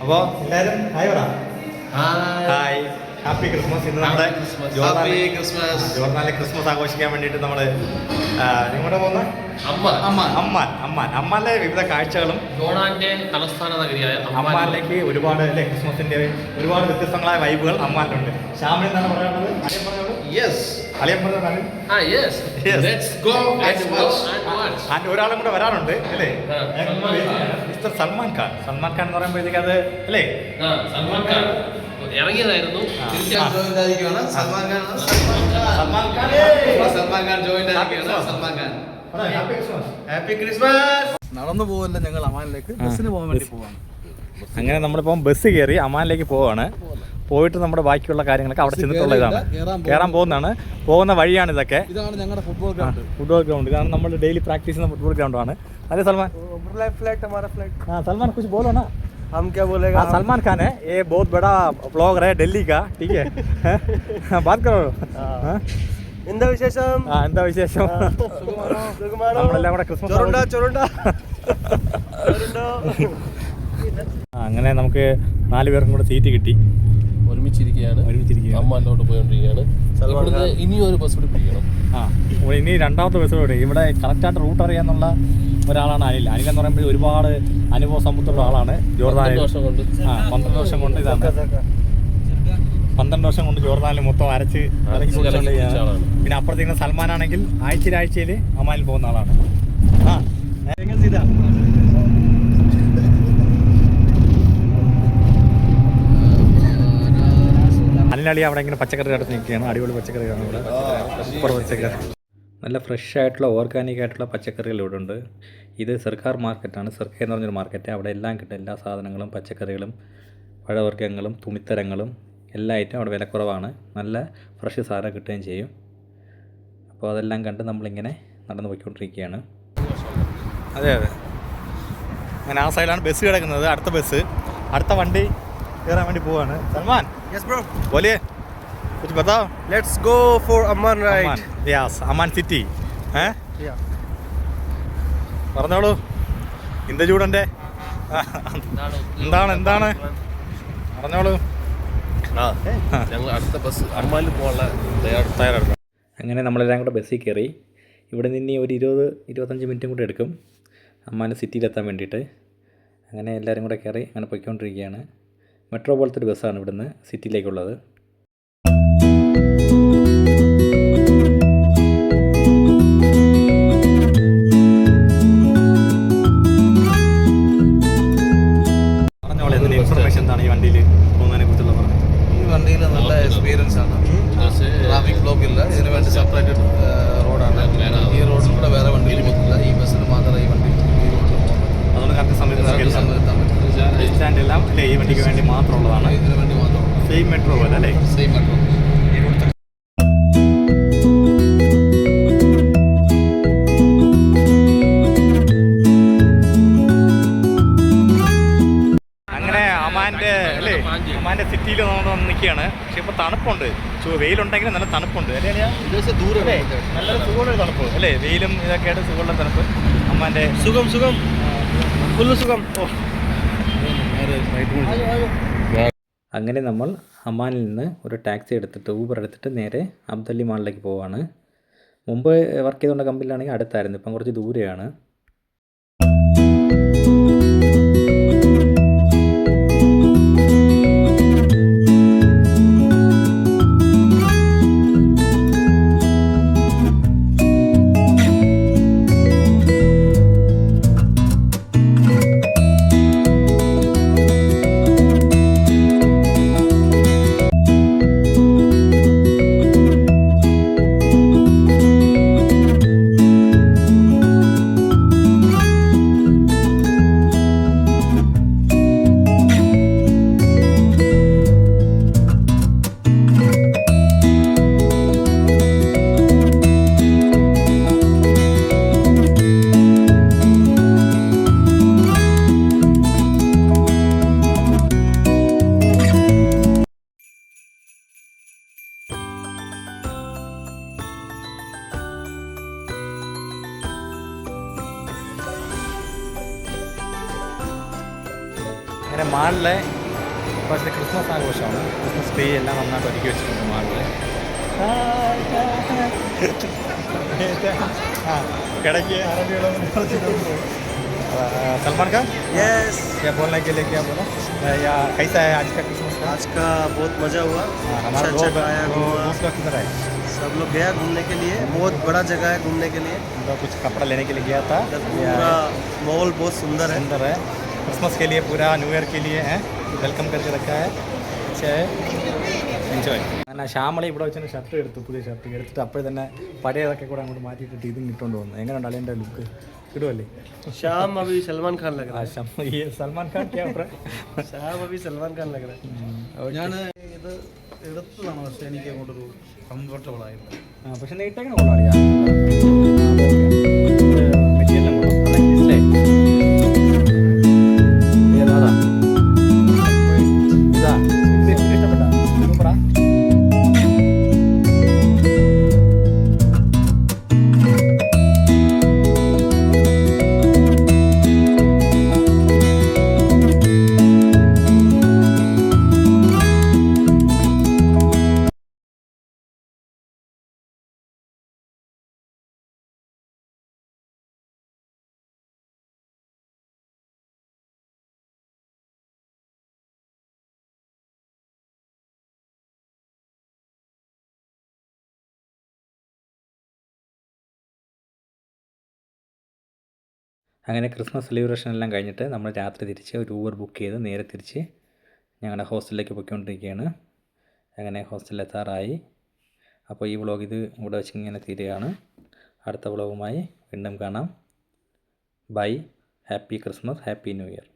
അപ്പോൾ എല്ലാവരും ഹായ് പറ. Hi, happy Christmas. ഇന്ന് നമ്മുടെ ജോർദാനിലെ ക്രിസ്മസ് ആഘോഷിക്കാൻ വേണ്ടിയിട്ട് നമ്മൾ നിങ്ങളുടെ പോകുന്ന അമ്മാനിലെ വിവിധ കാഴ്ചകളും ജോർദാന്റെ തലസ്ഥാന നഗരിയായ അമ്മാനിലേക്ക് ഒരുപാട് അല്ലേ ക്രിസ്മസിന്റെ ഒരുപാട് വ്യത്യസ്തങ്ങളായ വൈബുകൾ അമ്മാനിലുണ്ട്. ശ്യാമിൽ എന്താണ് പറയാനുള്ളത്? ഒരാളും കൂടെ വരാറുണ്ട് അല്ലേ, മിസ്റ്റർ സൽമാൻ ഖാൻ. സൽമാൻ ഖാൻ എന്ന് പറയുമ്പോഴത്തേക്ക് അത് അല്ലേ ഇറങ്ങിയതായിരുന്നു. Happy Christmas. നടന്നു പോകല്ല, ഞങ്ങൾ അമാനിലേക്ക് ബസ്സിന് പോകാൻ വേണ്ടി പോവാണ്. അങ്ങനെ നമ്മളിപ്പം ബസ് കയറി അമാനിലേക്ക് പോവാണ്. പോയിട്ട് നമ്മുടെ ബാക്കിയുള്ള കാര്യങ്ങളൊക്കെ അവിടെ ചെന്നിട്ടുള്ള ഇതാണ്, കയറാൻ പോകുന്ന വഴിയാണ് ഇതൊക്കെ. ഇതാണ് ഞങ്ങളുടെ ഫുട്ബോൾ ഗ്രൗണ്ട്. ഇതാണ് നമ്മൾ ഡെയിലി പ്രാക്ടീസ് ചെയ്യുന്ന ഫുട്ബോൾ ഗ്രൗണ്ടാണ്. അതെ സൽമാൻ? हाँ सलमान कुछ बोलो ना. हम क्या बोलेगा? हाँ सलमान खान है, ये बहुत बड़ा ब्लॉगर है दिल्ली का, ठीक है. बात करो. എന്താ വിശേഷം? എന്താ വിശേഷം? നമ്മളെല്ലാം കൂടെ ക്രിസ്മസ് അങ്ങനെ നമുക്ക് 4 പേർക്കും കൂടെ സീറ്റ് കിട്ടി. ഒരുമിച്ചിരിക്കുകയാണ്. അമ്മാനിലോട്ട് പോയിക്കൊണ്ടിരിക്കുകയാണ്. ഇനിയും ഒരു ബസ് പിടിക്കണം. ഇനി രണ്ടാമത്തെ ബസ് കൂടെ. ഇവിടെ കറക്റ്റായിട്ട് റൂട്ട് അറിയാന്നുള്ള ഒരാളാണ് അനിൽ. അനിൽ എന്ന് പറയുമ്പോൾ ഒരുപാട് അനുഭവ സമ്പത്തുള്ള ആളാണ്. ജോർദാനിൽ 12 വർഷം കൊണ്ട് ഇതാണ് 12 വർഷം കൊണ്ട് ജോർദാനിൽ മൊത്തം അരച്ച് പിന്നെ അപ്പുറത്തേക്ക് സൽമാനാണെങ്കിൽ ആഴ്ചയിൽ അമാനിൽ പോകുന്ന ആളാണ്. അനിലളി അവിടെ ഇങ്ങനെ പച്ചക്കറി കടത്ത് നിൽക്കുകയാണ്. അടിപൊളി പച്ചക്കറിയാണ് ഇവിടെ, സൂപ്പർ പച്ചക്കറി. നല്ല ഫ്രഷ് ആയിട്ടുള്ള ഓർഗാനിക് ആയിട്ടുള്ള പച്ചക്കറികൾ ഇവിടെ ഉണ്ട്. ഇത് സർക്കാർ മാർക്കറ്റാണ്. സർക്കാർ എന്ന് പറഞ്ഞൊരു മാർക്കറ്റ്. അവിടെ എല്ലാം കിട്ടും, എല്ലാ സാധനങ്ങളും, പച്ചക്കറികളും പഴവർഗ്ഗങ്ങളും തുണിത്തരങ്ങളും എല്ലാ ഐറ്റം അവിടെ വിലക്കുറവാണ്. നല്ല ഫ്രഷ് സാധനം കിട്ടുകയും ചെയ്യും. അപ്പോൾ അതെല്ലാം കണ്ട് നമ്മളിങ്ങനെ നടന്നു പോയിക്കൊണ്ടിരിക്കുകയാണ്. അതെ അങ്ങനെ ആ സൈഡിലാണ് ബസ് കിടക്കുന്നത്. അടുത്ത വണ്ടി കയറാൻ വേണ്ടി പോവാണ്. Salman Yes bro. बोलिए कुछ बताओ. Let's go for Amman ride. Yes, Amman city. പറഞ്ഞോളൂ, ഇന്ത്യ ചൂടൻ്റെ എന്താണ് പറഞ്ഞോളൂ. ഞങ്ങൾ അടുത്ത ബസ് അമ്മാനിൽ പോകാനുള്ള തയ്യാറെടുക്കും. അങ്ങനെ നമ്മളെല്ലാം കൂടെ ബസ്സിൽ കയറി. ഇവിടെ നിന്ന് ഒരു 20-25 മിനിറ്റും കൂടെ എടുക്കും അമ്മാൻ സിറ്റിയിലെത്താൻ വേണ്ടിയിട്ട്. അങ്ങനെ എല്ലാവരും കൂടെ കയറി അങ്ങനെ പോയിക്കൊണ്ടിരിക്കുകയാണ്. മെട്രോ പോലത്തെ ഒരു ബസ്സാണ് ഇവിടുന്ന് സിറ്റിയിലേക്കുള്ളത്. പറഞ്ഞോളെ, എന്തിന് ഇൻഫർമേഷൻ എന്താണ് ഈ വണ്ടിയിൽ പോകുന്നതിനെ കുറിച്ചുള്ള പറഞ്ഞത്? ഈ വണ്ടിയിൽ നല്ല എക്സ്പീരിയൻസ് ആണ്. ട്രാഫിക് ബ്ലോക്ക് ഇല്ല. ഇതിന് വേണ്ടി സെപ്പറേറ്റ് റോഡാണ്. ഈ റോഡിൽ കൂടെ വേറെ വണ്ടിയിൽ പോകില്ല. ഈ ബസ്സിന് മാത്രമേ ഈ വണ്ടി ഈ റോഡിൽ പോകാൻ പറ്റും. അതുകൊണ്ട് കറക്റ്റ് സമയത്ത് സ്റ്റാൻഡ് എല്ലാം അല്ലേ ഈ വണ്ടിക്ക് വേണ്ടി മാത്രമുള്ളതാണ്. ഇതിന് വേണ്ടി മാത്രം സെയിം മെട്രോ പോലെ അല്ലേ? Same metro. അങ്ങനെ അമാൻ്റെ സിറ്റിയിൽ നമ്മൾ നിൽക്കുകയാണ്. പക്ഷെ ഇപ്പോൾ തണുപ്പുണ്ട്. വെയിലുണ്ടെങ്കിൽ നല്ല തണുപ്പുണ്ട് അല്ലേ? നല്ല സുഖമുള്ള തണുപ്പ് അല്ലേ? വെയിലും ഇതൊക്കെ ആയിട്ട് സുഖമുള്ള തണുപ്പ്. അമ്മാൻ്റെ സുഖം ഫുള്ള് സുഖം. അങ്ങനെ നമ്മൾ അമ്മാനിൽ നിന്ന് ഒരു ടാക്സി എടുത്തിട്ട് ഊബർ എടുത്തിട്ട് നേരെ അബ്ദല്ലി മാളിലേക്ക് പോവാണ്. മുമ്പ് വർക്ക് ചെയ്തുകൊണ്ട കമ്പനിയിലാണെങ്കിൽ അടുത്തായിരുന്നു, ഇപ്പം കുറച്ച് ദൂരെയാണ്. മാളിലെ ഇപ്പോഴത്തെ ക്രിസ്മസ് ആഘോഷമാണ്. ക്രിസ്മസ് ട്രീ എല്ലാം നന്നായിട്ട് ഒരുക്കി വെച്ചിട്ടുണ്ട് മാളിൽ. കിടക്ക് सलमान खान यस क्या बोलने के लिए क्या बोला या कैसा है आज का क्रिसमस का? आज का बहुत मज़ा हुआ। हमारा अच्छा खाया घूमा। दोस्त लोग किधर है? सब लोग गया घूमने के लिए, बहुत बड़ा जगह है घूमने के लिए। तो कुछ कपड़ा लेने के लिए गया था. इधर पूरा माहौल बहुत सुंदर है। सुंदर है. क्रिसमस के लिए पूरा न्यू ईयर के लिए है वेलकम करके रखा है. अच्छा है, എൻജോയ്. ഞാൻ ശ്യാമളെ ഇവിടെ വെച്ച് ഷർട്ട് എടുത്തു, പുതിയ ഷർട്ട് എടുത്തിട്ട് അപ്പോൾ തന്നെ പഴയതൊക്കെ കൂടെ അങ്ങോട്ട് മാറ്റിയിട്ടിട്ട് ഇതും ഇട്ടുകൊണ്ട് വന്നു. എങ്ങനെയുണ്ട് അളിയൻ്റെ ലുക്ക്? ഇടുമല്ലേ? शाम अभी सलमान खान लग रहा ये सलमान खान क्या हो रहा है? है। शाम अभी सलमान खान लग रहा है। ഞാൻ ഇത് എടുത്തതാണ്, പക്ഷേ എനിക്ക് അങ്ങോട്ടൊരു കംഫർട്ടബിൾ ആയില്ല. പക്ഷെ നീട്ടങ്ങനെ കൊള്ളാം. മെറ്റീരിയലും കൊള്ളാം. അല്ലേ? ഏതാ ഇതാ ഇഷ്ടപ്പെട്ടാ? സൂപ്പറാ. അങ്ങനെ ക്രിസ്മസ് സെലിബ്രേഷൻ എല്ലാം കഴിഞ്ഞിട്ട് നമ്മൾ രാത്രി തിരിച്ച് ഒരു ഊബർ ബുക്ക് ചെയ്ത് നേരെ തിരിച്ച് ഞങ്ങളുടെ ഹോസ്റ്റലിലേക്ക് പോയിക്കൊണ്ടിരിക്കുകയാണ്. അങ്ങനെ ഹോസ്റ്റലിലെത്താറായി. അപ്പോൾ ഈ വ്ളോഗ് ഇത് ഇവിടെ വെച്ച് ഇങ്ങനെ തീരുകയാണ്. അടുത്ത വ്ളോഗുമായി വീണ്ടും കാണാം. Bye. Happy Christmas, happy new year.